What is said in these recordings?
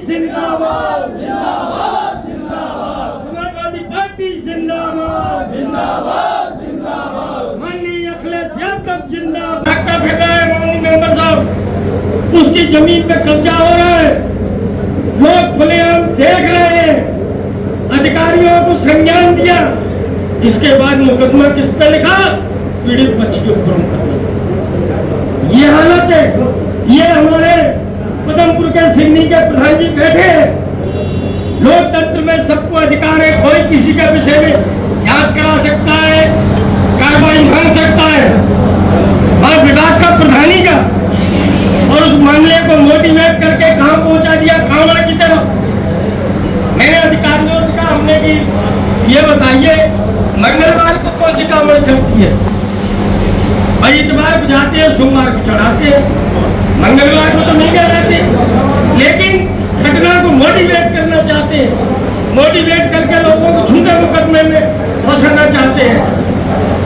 जिंदाबाद जिंदाबाद जिंदाबाद, समाजवादी पार्टी जिंदाबाद जिंदाबाद जिंदाबाद, माननीय अखिलेश यादव जिंदाबाद। धक्का फेंका है माननीय मेंबर साहब, उसकी जमीन पे कब्जा हो रहा है, लोग खुलेआम देख रहे हैं, अधिकारियों को संज्ञान दिया, इसके बाद मुकदमा किस पे लिखा? पीड़ित पक्ष के ऊपर मुकदमा। ये हालत है। ये हमारे पदमपुर के सिवनी के प्रधान जी बैठे हैं। लोकतंत्र में सबको अधिकार है, कोई किसी के विषय में जांच करा सकता है, कार्रवाई मांग सकता है, और विभाग का प्रधानी का, और उस मामले को मोटिवेट करके कहां पहुंचा दिया? कांवड़ की तरफ। मैंने अधिकारियों से कहा, हमने कि ये बताइए मंगलवार को कौन सी कांवड़ चलती है? भाई इतवार को जाते हैं, सोमवार को चढ़ाते हैं, मंगलवार को तो नहीं कह रहते, लेकिन घटना को मोटिवेट करना चाहते हैं, मोटिवेट करके लोगों को झूठे मुकदमे में फंसाना चाहते हैं।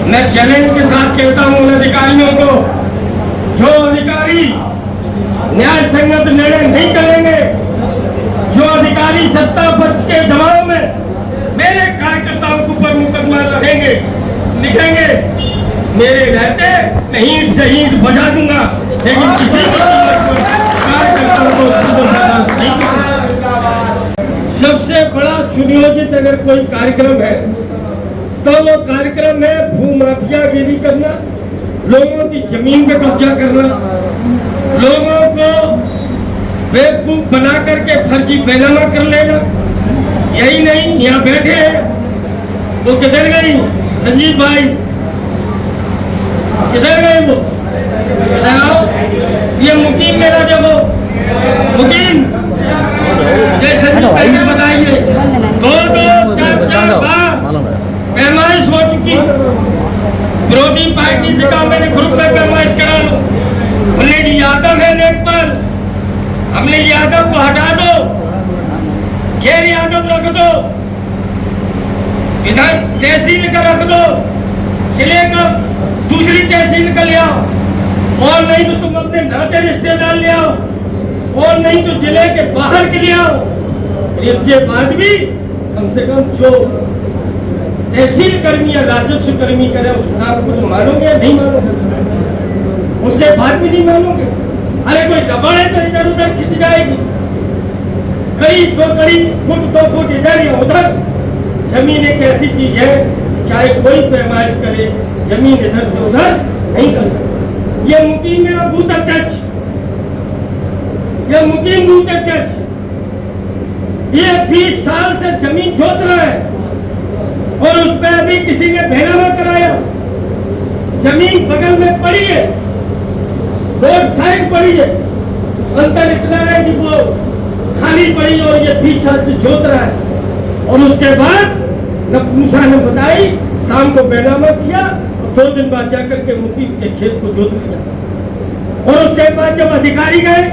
मैं चैलेंज के साथ कहता हूं उन अधिकारियों को, जो अधिकारी न्याय संगत निर्णय नहीं करेंगे, जो अधिकारी सत्ता पक्ष के दबाव में मेरे कार्यकर्ताओं के ऊपर मुकदमा लड़ेंगे, लिखेंगे, मेरे रहते मैं ईंट से ईंट बजा दूंगा, लेकिन किसी कार्यकर्ताओं को नहीं। सबसे बड़ा सुनियोजित अगर कोई कार्यक्रम है तो वो कार्यक्रम है भूमाफियागिरी करना, लोगों की जमीन पे कब्जा करना, लोगों को बेवकूफ बना करके फर्जी बैनामा कर लेना। यही नहीं, यहाँ बैठे हैं वो किधर गई? संजीव भाई किधर गए? वो ये मुकीम मेरा जब मुकीम ये संजीव भाई ने बताइए, दो चार बार पैमाइश हो चुकी। विरोधी पार्टी से कहा मैंने ग्रुप में पैमाइश करा लो, हमने यादव है नेक पर, हमने यादव को हटा दो, ये यादव रख दो, विधान तहसील का रख दो, जिले का दूसरी तहसील का ले आओ, और नहीं तो तुम अपने नाते रिश्तेदार ले आओ, और नहीं तो जिले के बाहर के ले आओ। इसके बाद भी कम से कम जो तहसील कर्मी या राजस्व कर्मी करे उस नाम को मानोगे या नहीं मानोगे? उसके बाद भी नहीं मानोगे? अरे कोई दबाड़ है तो इधर उधर खिंच जाएगी, कई फुट 2 फुट इधर या उधर। जमीन एक ऐसी चीज है, चाहे कोई पैमाइश करे, जमीन इधर से उधर नहीं कर सकता। ये मुकीम मेरा बूथ अध्यक्ष, ये मुकीम बूथ अध्यक्ष, ये 20 साल से जमीन जोत रहा है, और उस पर अभी किसी ने बैनामा कराया। जमीन बगल में पड़ी है, रोड साइड पड़ी है, अंतर इतना है कि वो खाली पड़ी और ये 20 साल से जोत रहा है, और उसके बाद न पूछा न बताई, शाम को बैनामा किया, और 2 दिन बाद जाकर के मुकीम के खेत को जोत लिया। और उसके बाद जब अधिकारी गए,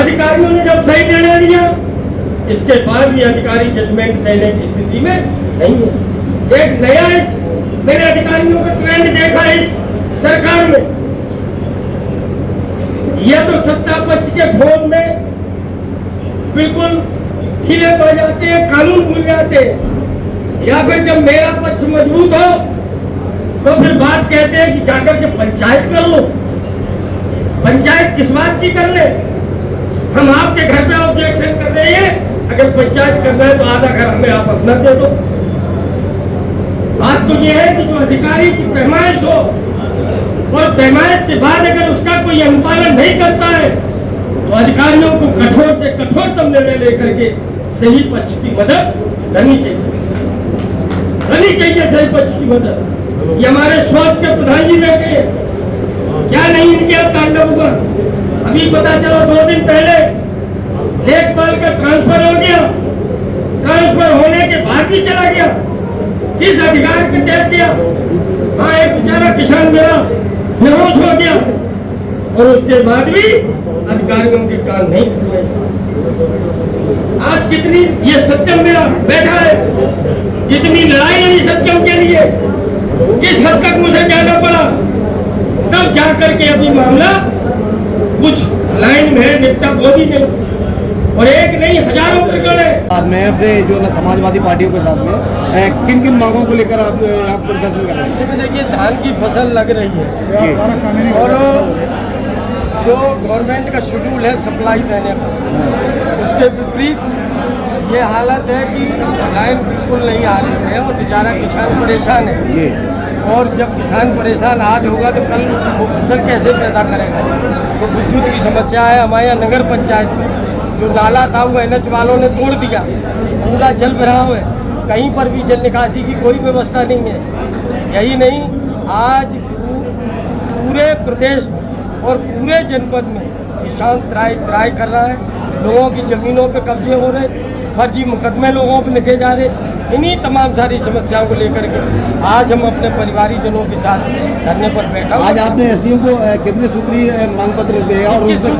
अधिकारियों ने जब सही निर्णय लिया, इसके बाद भी अधिकारी जजमेंट देने की स्थिति में नहीं है। एक नया मैंने अधिकारियों का ट्रेंड देखा इस सरकार में, यह तो सत्ता पक्ष के फोन में बिल्कुल ढीले पड़ जाते हैं, कानून भूल जाते हैं, या फिर जब मेरा पक्ष मजबूत हो तो फिर बात कहते हैं कि जाकर के पंचायत कर लो। पंचायत किस बात की कर ले? हम आपके घर पे ऑब्जेक्शन कर रहे हैं, अगर पंचायत करना है तो आधा घर हमें आप अपना दे दो। बात तो ये है कि जो अधिकारी की पैमाइश हो, और पैमाइश के बाद अगर उसका कोई अनुपालन नहीं करता है तो अधिकारियों को कठोर से कठोरतम निर्णय लेकर के सही पक्ष की मदद करनी चाहिए, सही पक्ष की मदद। ये हमारे सोच के प्रधान जी बैठे, क्या नहीं इनके तांडव हुआ? अभी पता चला 2 दिन पहले लेखपाल का ट्रांसफर हो गया, ट्रांसफर होने के बाद भी चला गया, किस अधिकार के तहत दिया? हाँ, एक बेचारा किसान मेरा बेहोश हो गया, और उसके बाद भी अधिकारियों के कान नहीं खुले। आज कितनी ये सत्यम मेरा बैठा है, कितनी लड़ाई लड़ी सत्यम के लिए, किस हद तक मुझे जाना पड़ा, तब जाकर के अभी मामला कुछ लाइन में निपटा वो भी नहीं, और एक नहीं हजारों प्रकरण है। बाद में अपने जो ना समाजवादी पार्टियों के साथ में किन किन मांगों को लेकर आप यहाँ प्रदर्शन कर रहे हैं? इसमें देखिए धान की फसल लग रही है जी। और जो गवर्नमेंट का शेड्यूल है सप्लाई देने का, उसके विपरीत ये हालत है कि लाइन बिल्कुल नहीं आ रही है और बेचारा किसान परेशान है। ये और जब किसान परेशान आज होगा तो कल वो फसल कैसे पैदा करेगा। तो विद्युत की समस्या है हमारे यहाँ नगर पंचायत में, जो नाला था वो NH वालों ने तोड़ दिया, पूरा जल भराव है, कहीं पर भी जल निकासी की कोई व्यवस्था नहीं है। यही नहीं, आज पूरे प्रदेश में और पूरे जनपद में किसान त्राही कर रहा है, लोगों की ज़मीनों पे कब्जे हो रहे, फर्जी मुकदमे लोगों पे लिखे जा रहे। इन्हीं तमाम सारी समस्याओं को लेकर के आज हम अपने परिवारीजनों के साथ धरने पर बैठा। आज आपने SDO को कितने सूत्री मांग पत्र दिया और उनसे